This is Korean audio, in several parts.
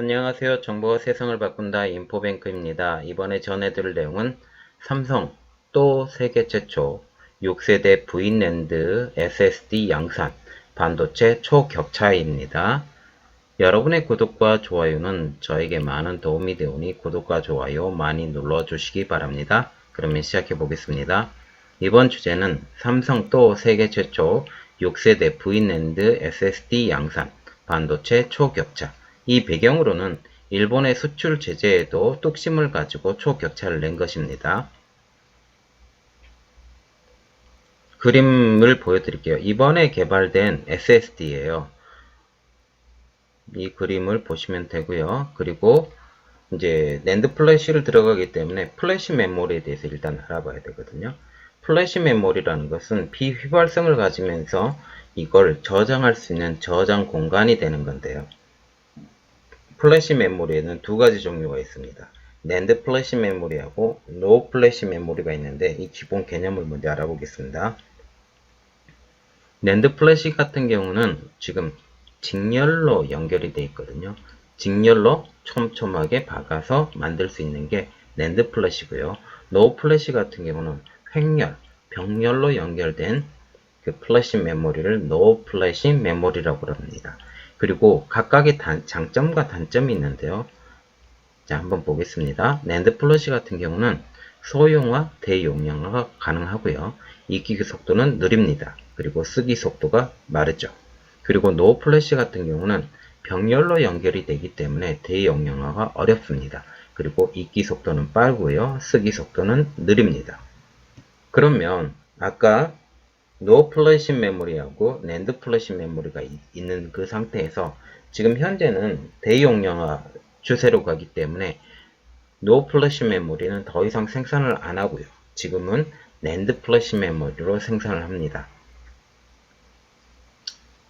안녕하세요. 정보가 세상을 바꾼다 인포뱅크입니다. 이번에 전해드릴 내용은 삼성 또 세계 최초 6세대 V랜드 SSD 양산 반도체 초격차입니다. 여러분의 구독과 좋아요는 저에게 많은 도움이 되오니 구독과 좋아요 많이 눌러주시기 바랍니다. 그러면 시작해 보겠습니다. 이번 주제는 삼성 또 세계 최초 6세대 V랜드 SSD 양산 반도체 초격차. 이 배경으로는 일본의 수출 제재에도 뚝심을 가지고 초격차를 낸 것입니다. 그림을 보여드릴게요. 이번에 개발된 SSD예요. 이 그림을 보시면 되고요. 그리고 이제 낸드 플래시를 들어가기 때문에 플래시 메모리에 대해서 일단 알아봐야 되거든요. 플래시 메모리라는 것은 비휘발성을 가지면서 이걸 저장할 수 있는 저장 공간이 되는 건데요. 플래시 메모리에는 두 가지 종류가 있습니다. 낸드 플래시 메모리하고 노 플래시 메모리가 있는데 이 기본 개념을 먼저 알아보겠습니다. 낸드 플래시 같은 경우는 지금 직렬로 연결이 되어 있거든요. 직렬로 촘촘하게 박아서 만들 수 있는 게 낸드 플래시고요. 노 플래시 같은 경우는 횡렬, 병렬로 연결된 그 플래시 메모리를 노 플래시 메모리라고 합니다. 그리고 각각의 장점과 단점이 있는데요. 자, 한번 보겠습니다. 낸드 플래시 같은 경우는 소형화, 대용량화가 가능하고요. 익히기 속도는 느립니다. 그리고 쓰기 속도가 마르죠. 그리고 노 플래시 같은 경우는 병렬로 연결이 되기 때문에 대용량화가 어렵습니다. 그리고 읽기 속도는 빠르고요. 쓰기 속도는 느립니다. 그러면 아까 노 플래시 메모리하고 낸드 플래시 메모리가 있는 그 상태에서 지금 현재는 대용량화 추세로 가기 때문에 노 플래시 메모리는 더 이상 생산을 안 하고요. 지금은 낸드 플래시 메모리로 생산을 합니다.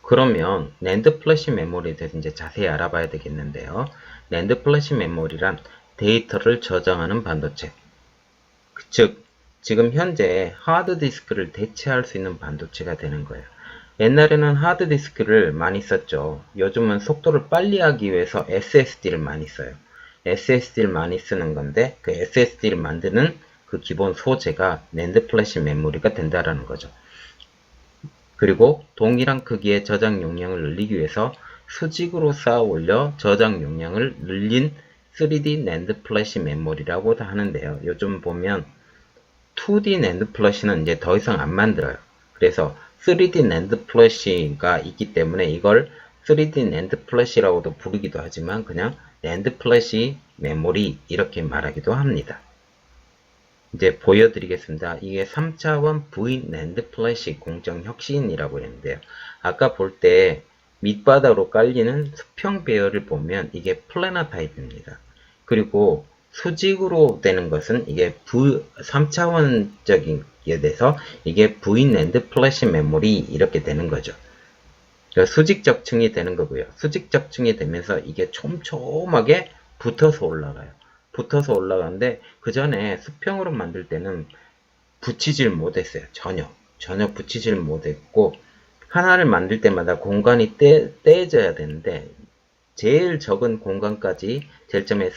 그러면 낸드 플래시 메모리에 대해서 이제 자세히 알아봐야 되겠는데요. 낸드 플래시 메모리란 데이터를 저장하는 반도체. 즉, 지금 현재 하드디스크를 대체할 수 있는 반도체가 되는 거예요. 옛날에는 하드디스크를 많이 썼죠. 요즘은 속도를 빨리 하기 위해서 SSD를 많이 써요. SSD를 많이 쓰는 건데 그 SSD를 만드는 그 기본 소재가 낸드 플래시 메모리가 된다라는 거죠. 그리고 동일한 크기의 저장 용량을 늘리기 위해서 수직으로 쌓아 올려 저장 용량을 늘린 3D 낸드 플래시 메모리라고 하는데요. 요즘 보면 2D 낸드 플래시는 이제 더 이상 안 만들어요. 그래서 3D 낸드 플래시가 있기 때문에 이걸 3D 낸드 플래시라고도 부르기도 하지만 그냥 낸드 플래시 메모리 이렇게 말하기도 합니다. 이제 보여드리겠습니다. 이게 3차원 V 낸드 플래시 공정 혁신이라고 했는데요. 아까 볼 때 밑바닥으로 깔리는 수평 배열을 보면 이게 플래너 타입입니다. 그리고 수직으로 되는 것은 이게 3차원적인 게 돼서 이게 V 낸드 플래시 메모리 이렇게 되는 거죠. 수직적층이 되는 거고요. 수직적층이 되면서 이게 촘촘하게 붙어서 올라가요. 붙어서 올라가는데 그 전에 수평으로 만들 때는 붙이질 못했어요. 전혀 붙이질 못했고 하나를 만들 때마다 공간이 떼져야 되는데 제일 적은 공간까지 제일 처음에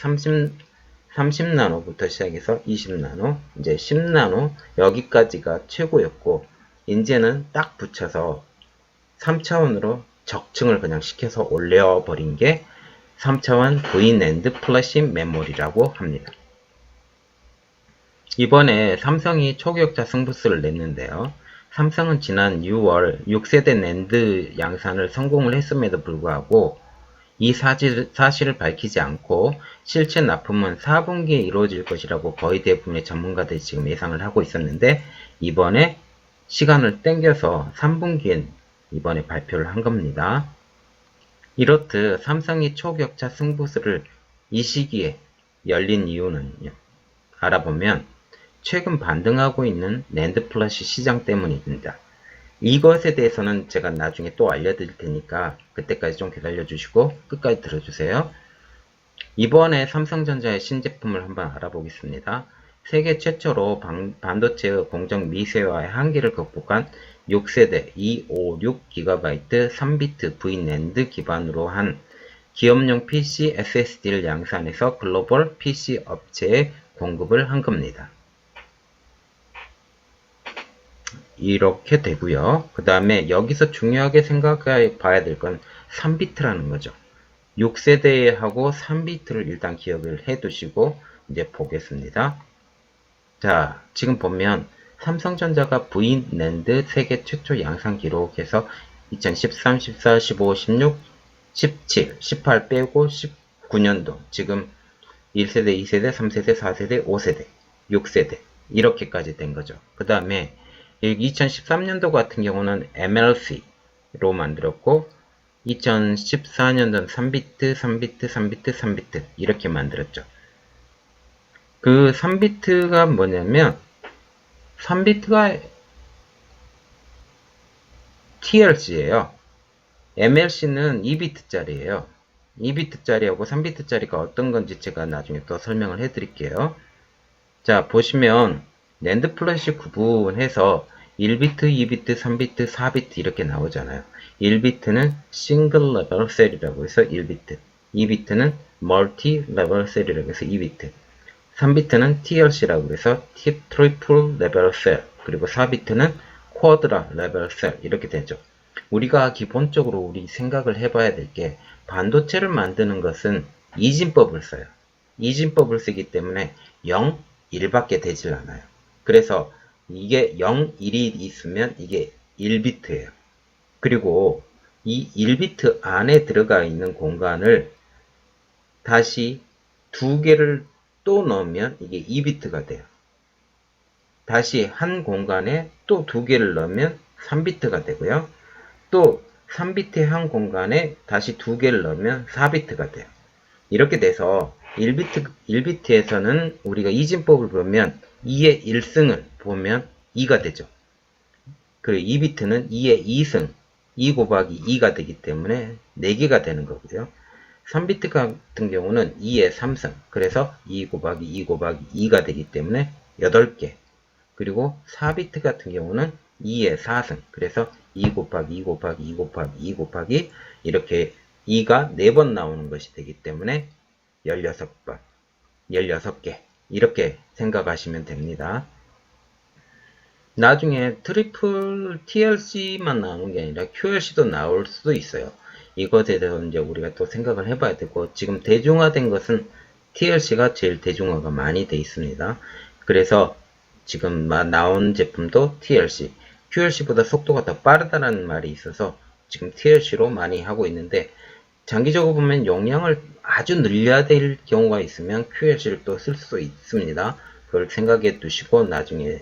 30나노부터 시작해서 20나노, 이제 10나노 여기까지가 최고였고 이제는 딱 붙여서 3차원으로 적층을 그냥 시켜서 올려버린 게 3차원 V 낸드 플래시 메모리라고 합니다. 이번에 삼성이 초격차 승부수를 냈는데요. 삼성은 지난 6월 6세대 낸드 양산을 성공을 했음에도 불구하고 이 사실을 밝히지 않고 실제 납품은 4분기에 이루어질 것이라고 거의 대부분의 전문가들이 지금 예상을 하고 있었는데 이번에 시간을 땡겨서 3분기에 이번에 발표를 한 겁니다. 이렇듯 삼성이 초격차 승부수를 이 시기에 열린 이유는 알아보면 최근 반등하고 있는 낸드 플래시 시장 때문입니다. 이것에 대해서는 제가 나중에 또 알려드릴 테니까 그때까지 좀 기다려 주시고 끝까지 들어주세요. 이번에 삼성전자의 신제품을 한번 알아보겠습니다. 세계 최초로 반도체의 공정 미세화의 한계를 극복한 6세대 256GB 3비트 V 낸드 기반으로 한 기업용 PC SSD를 양산해서 글로벌 PC 업체에 공급을 한 겁니다. 이렇게 되고요. 그 다음에 여기서 중요하게 생각해 봐야 될 건 3비트라는 거죠. 6세대하고 3비트를 일단 기억을 해 두시고 이제 보겠습니다. 자, 지금 보면 삼성전자가 V-NAND 세계 최초 양산 기록해서 2013, 14, 15, 16, 17, 18 빼고 19년도 지금 1세대, 2세대, 3세대, 4세대, 5세대, 6세대 이렇게까지 된 거죠. 그 다음에 2013년도 같은 경우는 MLC로 만들었고 2014년도는 3비트, 3비트, 3비트, 3비트 이렇게 만들었죠. 그 3비트가 뭐냐면 3비트가 TLC예요. MLC는 2비트짜리예요. 2비트짜리하고 3비트짜리가 어떤 건지 제가 나중에 또 설명을 해드릴게요. 자, 보시면 낸드 플래시 구분해서 1비트, 2비트, 3비트, 4비트 이렇게 나오잖아요. 1비트는 싱글 레벨 셀이라고 해서 1비트, 2비트는 멀티 레벨 셀이라고 해서 2비트, 3비트는 TLC라고 해서 트리플 레벨 셀, 그리고 4비트는 쿼드라 레벨 셀 이렇게 되죠. 우리가 기본적으로 우리 생각을 해봐야 될 게 반도체를 만드는 것은 이진법을 써요. 이진법을 쓰기 때문에 0, 1밖에 되질 않아요. 그래서 이게 0, 1이 있으면 이게 1비트예요. 그리고 이 1비트 안에 들어가 있는 공간을 다시 두 개를 또 넣으면 이게 2비트가 돼요. 다시 한 공간에 또 두 개를 넣으면 3비트가 되고요. 또 3비트의 한 공간에 다시 두 개를 넣으면 4비트가 돼요. 이렇게 돼서 1비트에서는 우리가 이진법을 보면 2의 1승을 보면 2가 되죠. 그리고 2비트는 2의 2승, 2 곱하기 2가 되기 때문에 4개가 되는 거고요. 3비트 같은 경우는 2의 3승, 그래서 2 곱하기 2 곱하기 2가 되기 때문에 8개. 그리고 4비트 같은 경우는 2의 4승, 그래서 2 곱하기 2 곱하기 2 곱하기 2 곱하기 이렇게 2가 4번 나오는 것이 되기 때문에 16번, 16개 이렇게 생각하시면 됩니다. 나중에 트리플 TLC만 나오는 게 아니라 QLC도 나올 수도 있어요. 이것에 대해서 이제 우리가 또 생각을 해봐야 되고, 지금 대중화된 것은 TLC가 제일 대중화가 많이 돼 있습니다. 그래서 지금 나온 제품도 TLC, QLC보다 속도가 더 빠르다는 말이 있어서 지금 TLC로 많이 하고 있는데, 장기적으로 보면 용량을 아주 늘려야 될 경우가 있으면 QLC를 또 쓸 수 있습니다. 그걸 생각해 두시고 나중에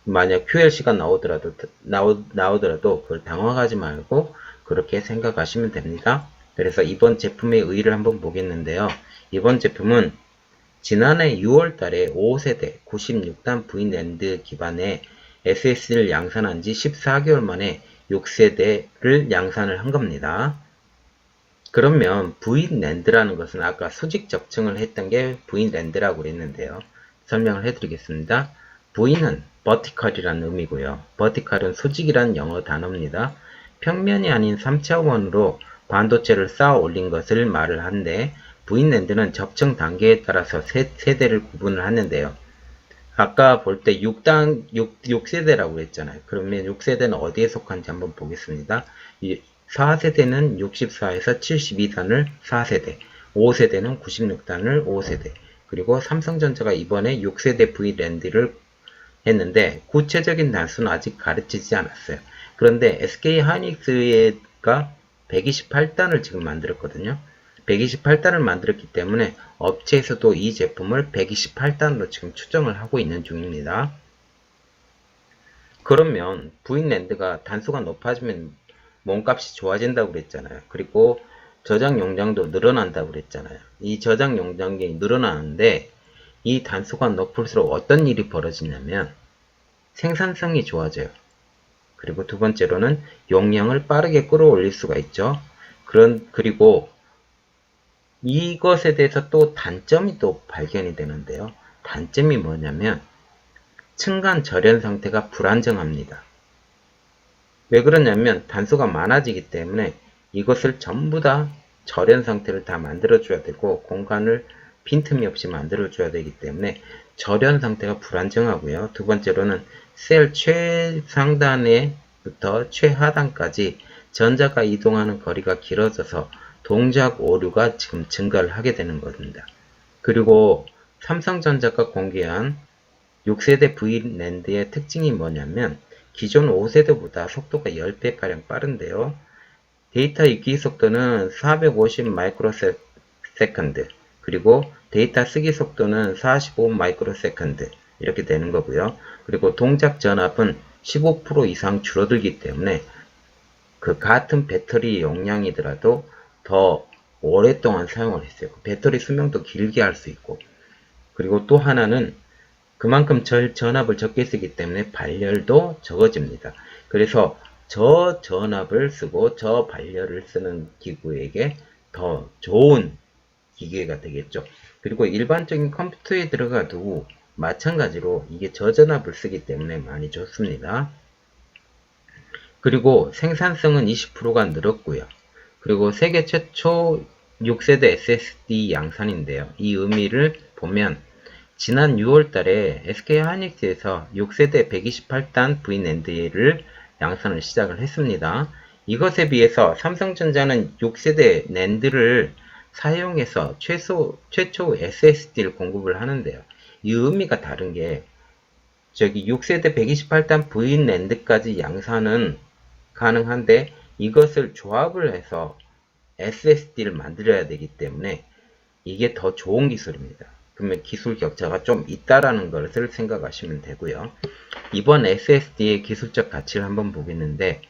만약 QLC가 나오더라도 그걸 당황하지 말고 그렇게 생각하시면 됩니다. 그래서 이번 제품의 의의를 한번 보겠는데요. 이번 제품은 지난해 6월 달에 5세대 96단 V-NAND 기반의 SSD를 양산한 지 14개월 만에 6세대를 양산을 한 겁니다. 그러면 V-NAND라는 것은 아까 수직 적층을 했던 게 V-NAND라고 그랬는데요. 설명을 해드리겠습니다. V는 vertical이라는 의미고요. vertical은 수직이라는 영어 단어입니다. 평면이 아닌 3차원으로 반도체를 쌓아 올린 것을 말을 하는데, V-NAND는 적층 단계에 따라서 세대를 구분을 하는데요. 아까 볼 때 6세대라고 했잖아요. 그러면 6세대는 어디에 속한지 한번 보겠습니다. 4세대는 64에서 72단을 4세대, 5세대는 96단을 5세대, 그리고 삼성전자가 이번에 6세대 V-NAND를 했는데 구체적인 단수는 아직 가르치지 않았어요. 그런데 SK하이닉스가 128단을 지금 만들었거든요. 128단을 만들었기 때문에 업체에서도 이 제품을 128단으로 지금 추정을 하고 있는 중입니다. 그러면 V-NAND가 단수가 높아지면 몸값이 좋아진다고 그랬잖아요. 그리고 저장 용량도 늘어난다고 그랬잖아요. 이 저장 용량이 늘어나는데 이 단수가 높을수록 어떤 일이 벌어지냐면 생산성이 좋아져요. 그리고 두 번째로는 용량을 빠르게 끌어올릴 수가 있죠. 그리고 이것에 대해서 또 단점이 또 발견이 되는데요. 단점이 뭐냐면 층간 절연 상태가 불안정합니다. 왜 그러냐면 단수가 많아지기 때문에 이것을 전부 다 절연 상태를 다 만들어줘야 되고 공간을 빈틈이 없이 만들어줘야 되기 때문에 절연 상태가 불안정하고요. 두 번째로는 셀 최상단에부터 최하단까지 전자가 이동하는 거리가 길어져서 동작 오류가 지금 증가를 하게 되는 겁니다. 그리고 삼성전자가 공개한 6세대 VNAND의 특징이 뭐냐면 기존 5세대보다 속도가 10배가량 빠른데요. 데이터 읽기 속도는 450 마이크로세컨드, 그리고 데이터 쓰기 속도는 45 마이크로세컨드 이렇게 되는 거고요. 그리고 동작 전압은 15% 이상 줄어들기 때문에 그 같은 배터리 용량이더라도 더 오랫동안 사용을 했어요. 배터리 수명도 길게 할 수 있고, 그리고 또 하나는 그만큼 전압을 적게 쓰기 때문에 발열도 적어집니다. 그래서 저 전압을 쓰고 저 발열을 쓰는 기구에게 더 좋은 기계가 되겠죠. 그리고 일반적인 컴퓨터에 들어가도 마찬가지로 이게 저전압을 쓰기 때문에 많이 좋습니다. 그리고 생산성은 20%가 늘었고요. 그리고 세계 최초 6세대 SSD 양산인데요. 이 의미를 보면 지난 6월 달에 SK하이닉스에서 6세대 128단 VNAND를 양산을 시작을 했습니다. 이것에 비해서 삼성전자는 6세대 NAND를 사용해서 최초 SSD를 공급을 하는데요. 이 의미가 다른 게 저기 6세대 128단 VNAND까지 양산은 가능한데 이것을 조합을 해서 SSD를 만들어야 되기 때문에 이게 더 좋은 기술입니다. 그러면 기술 격차가 좀 있다라는 것을 생각하시면 되고요. 이번 SSD의 기술적 가치를 한번 보겠는데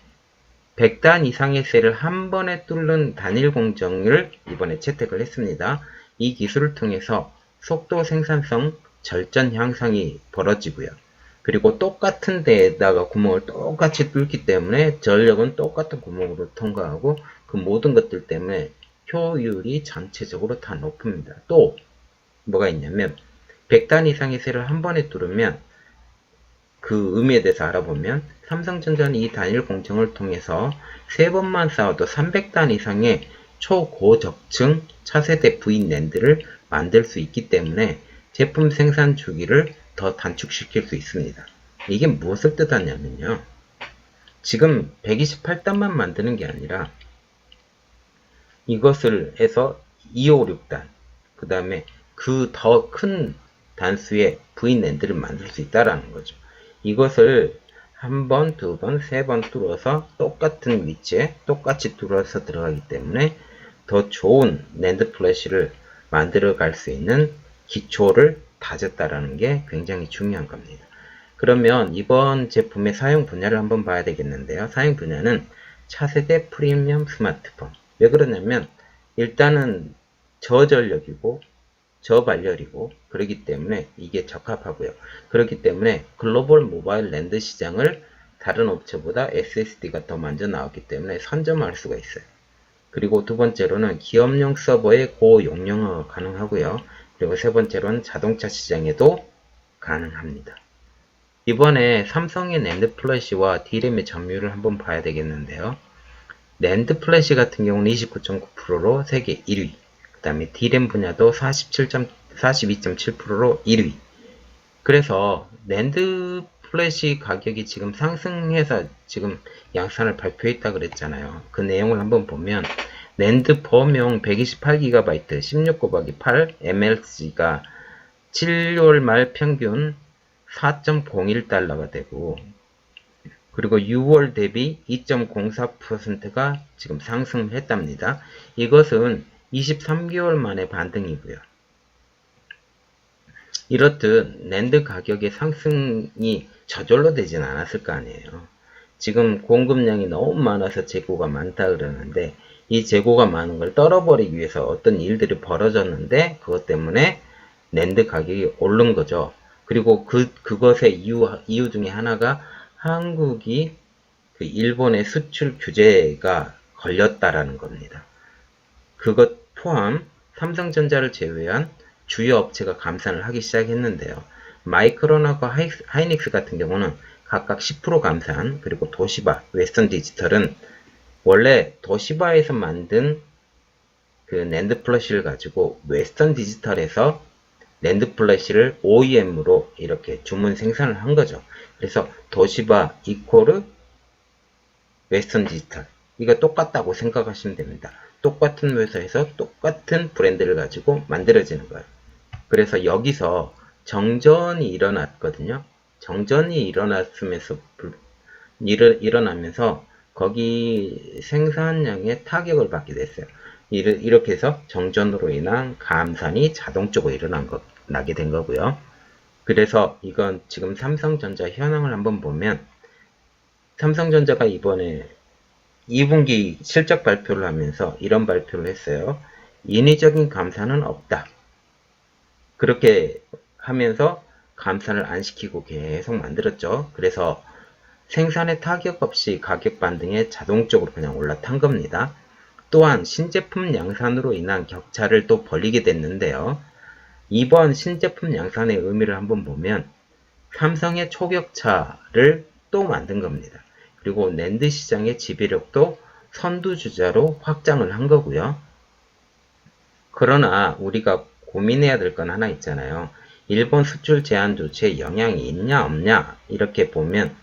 100단 이상의 셀을 한 번에 뚫는 단일 공정을 이번에 채택을 했습니다. 이 기술을 통해서 속도 생산성 절전 향상이 벌어지고요. 그리고 똑같은 데에다가 구멍을 똑같이 뚫기 때문에 전력은 똑같은 구멍으로 통과하고 그 모든 것들 때문에 효율이 전체적으로 다 높습니다. 또 뭐가 있냐면 100단 이상의 셀을 한 번에 뚫으면 그 의미에 대해서 알아보면 삼성전자는 이 단일 공정을 통해서 3번만 쌓아도 300단 이상의 초고적층 차세대 VNAND를 만들 수 있기 때문에 제품 생산 주기를 더 단축시킬 수 있습니다. 이게 무엇을 뜻하냐면요. 지금 128단만 만드는 게 아니라 이것을 해서 256단, 그 다음에 그 더 큰 단수의 VNAND를 만들 수 있다라는 거죠. 이것을 한 번, 두 번, 세 번 뚫어서 똑같은 위치에 똑같이 뚫어서 들어가기 때문에 더 좋은 NAND 플래시를 만들어 갈 수 있는 기초를 다졌다라는 게 굉장히 중요한 겁니다. 그러면 이번 제품의 사용 분야를 한번 봐야 되겠는데요. 사용 분야는 차세대 프리미엄 스마트폰. 왜 그러냐면 일단은 저전력이고 저발열이고 그렇기 때문에 이게 적합하고요. 그렇기 때문에 글로벌 모바일 랜드 시장을 다른 업체보다 SSD가 더 먼저 나왔기 때문에 선점할 수가 있어요. 그리고 두 번째로는 기업용 서버의 고용량화가 가능하고요. 그리고 세 번째로는 자동차 시장에도 가능합니다. 이번에 삼성의 낸드 플래시와 D램의 점유율을 한번 봐야 되겠는데요. 낸드 플래시 같은 경우는 29.9%로 세계 1위, 그 다음에 D램 분야도 42.7%로 1위. 그래서 낸드 플래시 가격이 지금 상승해서 지금 양산을 발표했다 그랬잖아요. 그 내용을 한번 보면 낸드 범용 128GB 16 곱하기 8 MLC가 7월 말 평균 4.01달러가 되고, 그리고 6월 대비 2.04%가 지금 상승했답니다. 이것은 23개월 만의 반등이고요. 이렇듯 낸드 가격의 상승이 저절로 되진 않았을 거 아니에요. 지금 공급량이 너무 많아서 재고가 많다 그러는데 이 재고가 많은 걸 떨어버리기 위해서 어떤 일들이 벌어졌는데 그것 때문에 낸드 가격이 오른 거죠. 그리고 그것의 이유 중에 하나가 한국이 그 일본의 수출 규제가 걸렸다라는 겁니다. 그것 포함 삼성전자를 제외한 주요 업체가 감산을 하기 시작했는데요. 마이크론하고 하이닉스 같은 경우는 각각 10% 감산, 그리고 도시바, 웨스턴 디지털은 원래 도시바에서 만든 그 낸드 플래시를 가지고 웨스턴 디지털에서 낸드 플래시를 OEM으로 이렇게 주문 생산을 한 거죠. 그래서 도시바 이코르 웨스턴 디지털. 이거 똑같다고 생각하시면 됩니다. 똑같은 회사에서 똑같은 브랜드를 가지고 만들어지는 거예요. 그래서 여기서 정전이 일어났거든요. 정전이 일어나면서 거기 생산량에 타격을 받게 됐어요. 이렇게 해서 정전으로 인한 감산이 자동적으로 나게 된 거고요. 그래서 이건 지금 삼성전자 현황을 한번 보면 삼성전자가 이번에 2분기 실적 발표를 하면서 이런 발표를 했어요. 인위적인 감산은 없다. 그렇게 하면서 감산을 안 시키고 계속 만들었죠. 그래서 생산에 타격 없이 가격 반등에 자동적으로 그냥 올라탄 겁니다. 또한 신제품 양산으로 인한 격차를 또 벌리게 됐는데요. 이번 신제품 양산의 의미를 한번 보면 삼성의 초격차를 또 만든 겁니다. 그리고 낸드 시장의 지배력도 선두주자로 확장을 한 거고요. 그러나 우리가 고민해야 될 건 하나 있잖아요. 일본 수출 제한 조치에 영향이 있냐 없냐 이렇게 보면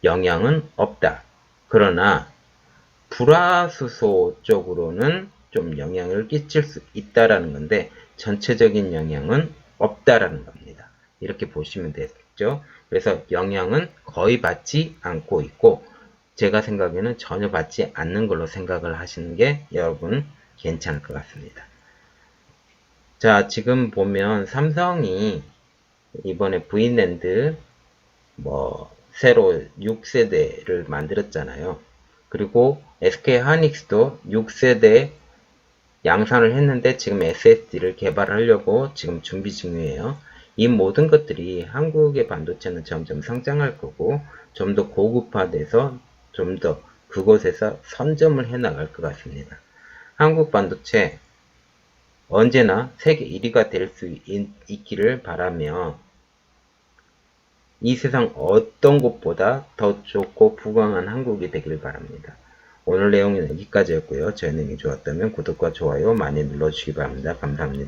영향은 없다. 그러나 불화수소 쪽으로는 좀 영향을 끼칠 수 있다라는 건데 전체적인 영향은 없다라는 겁니다. 이렇게 보시면 되겠죠. 그래서 영향은 거의 받지 않고 있고 제가 생각에는 전혀 받지 않는 걸로 생각을 하시는 게 여러분 괜찮을 것 같습니다. 자, 지금 보면 삼성이 이번에 V랜드 새로 6세대를 만들었잖아요. 그리고 SK하이닉스도 6세대 양산을 했는데 지금 SSD를 개발하려고 지금 준비 중이에요. 이 모든 것들이 한국의 반도체는 점점 성장할 거고 좀 더 고급화돼서 좀 더 그곳에서 선점을 해 나갈 것 같습니다. 한국 반도체 언제나 세계 1위가 될 수 있기를 바라며 이 세상 어떤 곳보다 더 좋고 부강한 한국이 되길 바랍니다. 오늘 내용은 여기까지였고요. 저의 내용이 좋았다면 구독과 좋아요 많이 눌러주시기 바랍니다. 감사합니다.